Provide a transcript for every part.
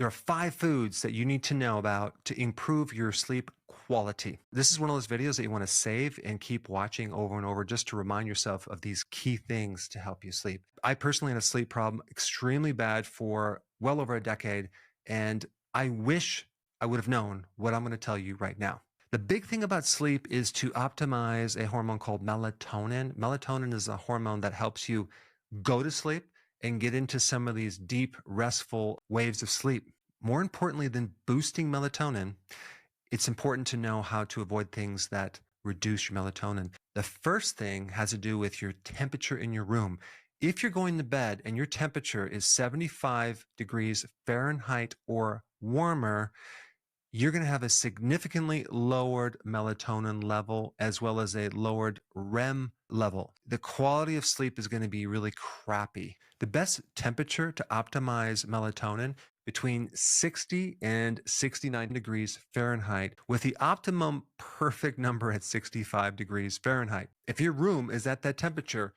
There are 5 foods that you need to know about to improve your sleep quality. This is one of those videos that you want to save and keep watching over and over just to remind yourself of these key things to help you sleep. I personally had a sleep problem extremely bad for well over a decade, and I wish I would have known what I'm going to tell you right now. The big thing about sleep is to optimize a hormone called melatonin. Melatonin is a hormone that helps you go to sleep and get into some of these deep, restful waves of sleep. More importantly than boosting melatonin, it's important to know how to avoid things that reduce your melatonin. The first thing has to do with your temperature in your room. If you're going to bed and your temperature is 75 degrees Fahrenheit or warmer, you're going to have a significantly lowered melatonin level as well as a lowered REM level. The quality of sleep is going to be really crappy. The best temperature to optimize melatonin between 60 and 69 degrees Fahrenheit, with the optimum perfect number at 65 degrees Fahrenheit. If your room is at that temperature,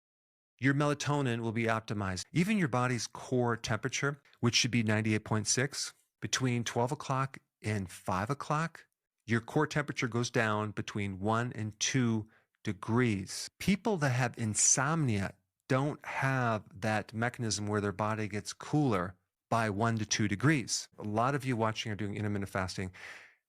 your melatonin will be optimized. Even your body's core temperature, which should be 98.6, between 12 o'clock and 5 o'clock, your core temperature goes down between 1 and 2 degrees. People that have insomnia don't have that mechanism where their body gets cooler by 1 to 2 degrees. A lot of you watching are doing intermittent fasting,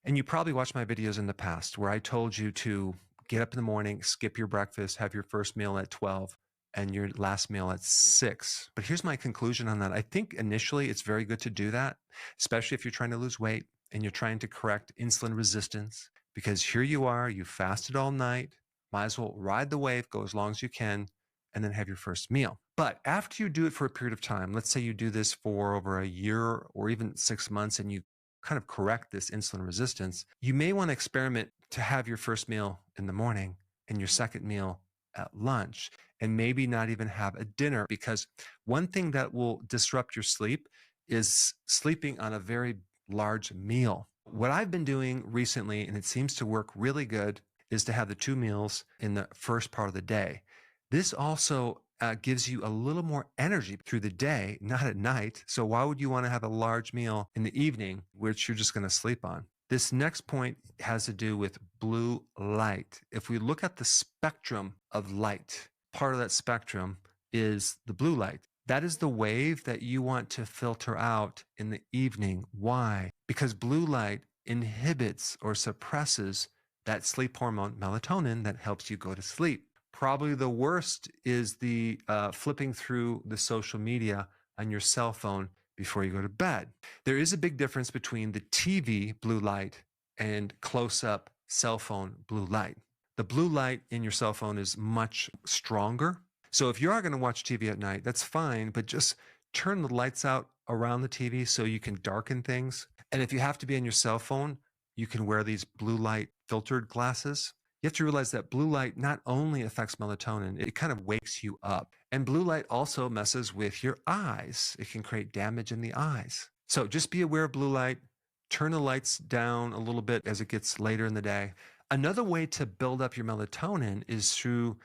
and you probably watched my videos in the past where I told you to get up in the morning, skip your breakfast, have your first meal at 12, and your last meal at 6. But here's my conclusion on that. I think initially it's very good to do that, especially if you're trying to lose weight and you're trying to correct insulin resistance, because here you are, you fasted all night, might as well ride the wave, go as long as you can, and then have your first meal. But after you do it for a period of time, let's say you do this for over a year or even 6 months, and you kind of correct this insulin resistance, you may want to experiment to have your first meal in the morning and your second meal at lunch, and maybe not even have a dinner, because one thing that will disrupt your sleep is sleeping on a very large meal. What I've been doing recently, and it seems to work really good, is to have the 2 meals in the first part of the day. This also gives you a little more energy through the day, not at night. So why would you want to have a large meal in the evening, which you're just going to sleep on? This next point has to do with blue light. If we look at the spectrum of light, part of that spectrum is the blue light. That is the wave that you want to filter out in the evening. Why? Because blue light inhibits or suppresses that sleep hormone melatonin that helps you go to sleep. Probably the worst is the flipping through the social media on your cell phone before you go to bed. There is a big difference between the TV blue light and close-up cell phone blue light. The blue light in your cell phone is much stronger. So if you are going to watch TV at night, that's fine, but just turn the lights out around the TV so you can darken things. And if you have to be on your cell phone, you can wear these blue light filtered glasses. You have to realize that blue light not only affects melatonin, it kind of wakes you up. And blue light also messes with your eyes. It can create damage in the eyes. So just be aware of blue light. Turn the lights down a little bit as it gets later in the day. Another way to build up your melatonin is through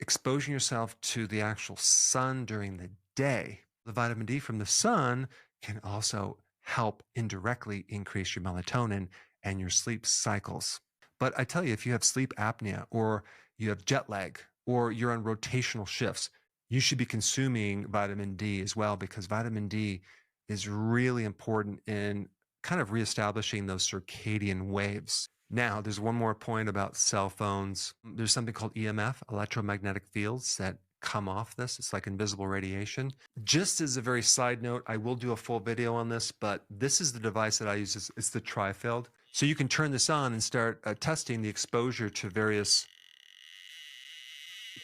exposing yourself to the actual sun during the day. The vitamin D from the sun can also help indirectly increase your melatonin and your sleep cycles. But I tell you, if you have sleep apnea or you have jet lag or you're on rotational shifts, you should be consuming vitamin D as well, because vitamin D is really important in kind of reestablishing those circadian waves. Now, there's one more point about cell phones. There's something called EMF, electromagnetic fields, that come off this. It's like invisible radiation. Just as a very side note, I will do a full video on this, but this is the device that I use. It's the Trifield. So you can turn this on and start testing the exposure to various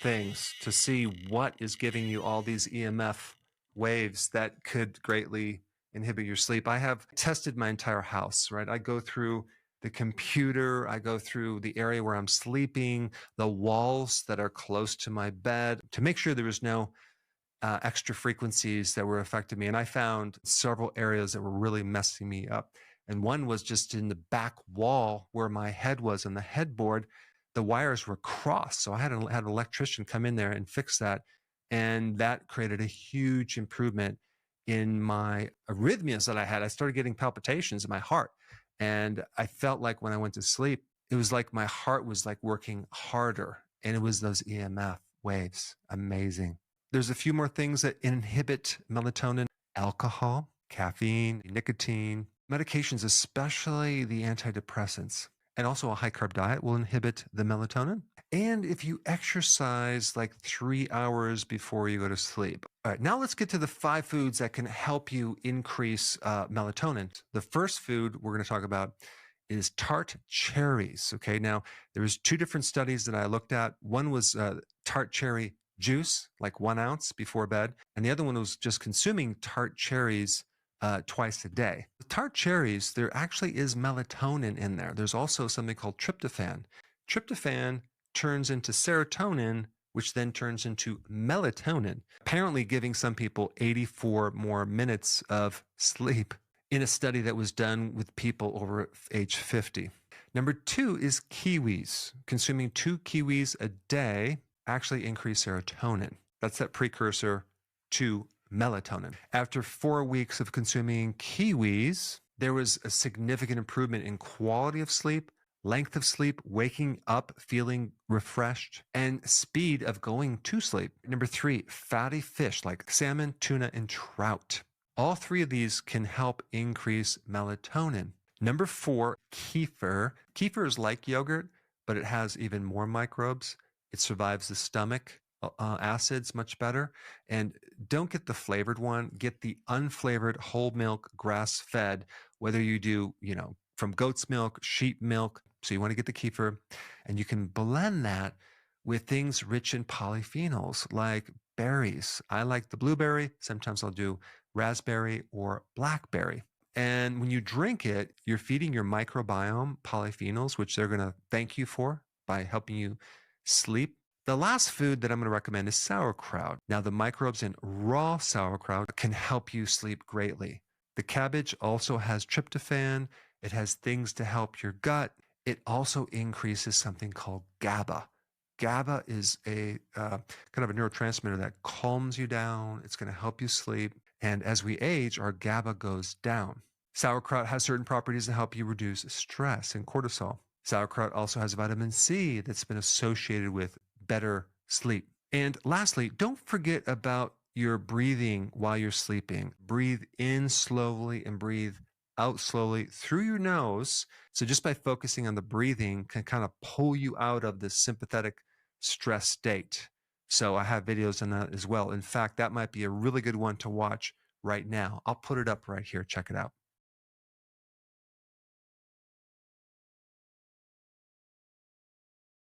things to see what is giving you all these EMF waves that could greatly inhibit your sleep. I have tested my entire house, right? I go through the computer, I go through the area where I'm sleeping, the walls that are close to my bed, to make sure there was no extra frequencies that were affecting me. And I found several areas that were really messing me up. And one was just in the back wall where my head was on the headboard. The wires were crossed. So I had an electrician come in there and fix that. And that created a huge improvement in my arrhythmias that I had. I started getting palpitations in my heart. And I felt like when I went to sleep, it was like my heart was like working harder. And it was those EMF waves. Amazing. There's a few more things that inhibit melatonin: alcohol, caffeine, nicotine, medications, especially the antidepressants. And also a high carb diet will inhibit the melatonin. And if you exercise like 3 hours before you go to sleep. All right, now let's get to the 5 foods that can help you increase melatonin. The first food we're going to talk about is tart cherries. Okay, now there's 2 different studies that I looked at. One was tart cherry juice, like 1 ounce before bed, and the other one was just consuming tart cherries twice a day. With tart cherries, there actually is melatonin in there. There's also something called tryptophan. Tryptophan turns into serotonin, which then turns into melatonin, apparently giving some people 84 more minutes of sleep in a study that was done with people over age 50. Number 2 is kiwis. Consuming 2 kiwis a day actually increase serotonin. That's that precursor to melatonin. After 4 weeks of consuming kiwis, there was a significant improvement in quality of sleep, length of sleep, waking up feeling refreshed, and speed of going to sleep. Number 3, fatty fish like salmon, tuna, and trout. All 3 of these can help increase melatonin. Number 4, kefir. Kefir is like yogurt, but it has even more microbes. It survives the stomach acids much better. And don't get the flavored one. Get the unflavored whole milk, grass-fed, whether you do, from goat's milk, sheep milk. So you want to get the kefir, and you can blend that with things rich in polyphenols like berries. I like the blueberry. Sometimes I'll do raspberry or blackberry. And when you drink it, you're feeding your microbiome polyphenols, which they're going to thank you for by helping you sleep. The last food that I'm going to recommend is sauerkraut. Now, the microbes in raw sauerkraut can help you sleep greatly. The cabbage also has tryptophan. It has things to help your gut. It also increases something called GABA. GABA is a kind of a neurotransmitter that calms you down. It's going to help you sleep. And as we age, our GABA goes down. Sauerkraut has certain properties that help you reduce stress and cortisol. Sauerkraut also has vitamin C that's been associated with better sleep. And lastly, don't forget about your breathing while you're sleeping. Breathe in slowly and breathe out slowly through your nose. So just by focusing on the breathing can kind of pull you out of this sympathetic stress state. So I have videos on that as well. In fact, that might be a really good one to watch right now. I'll put it up right here. Check it out.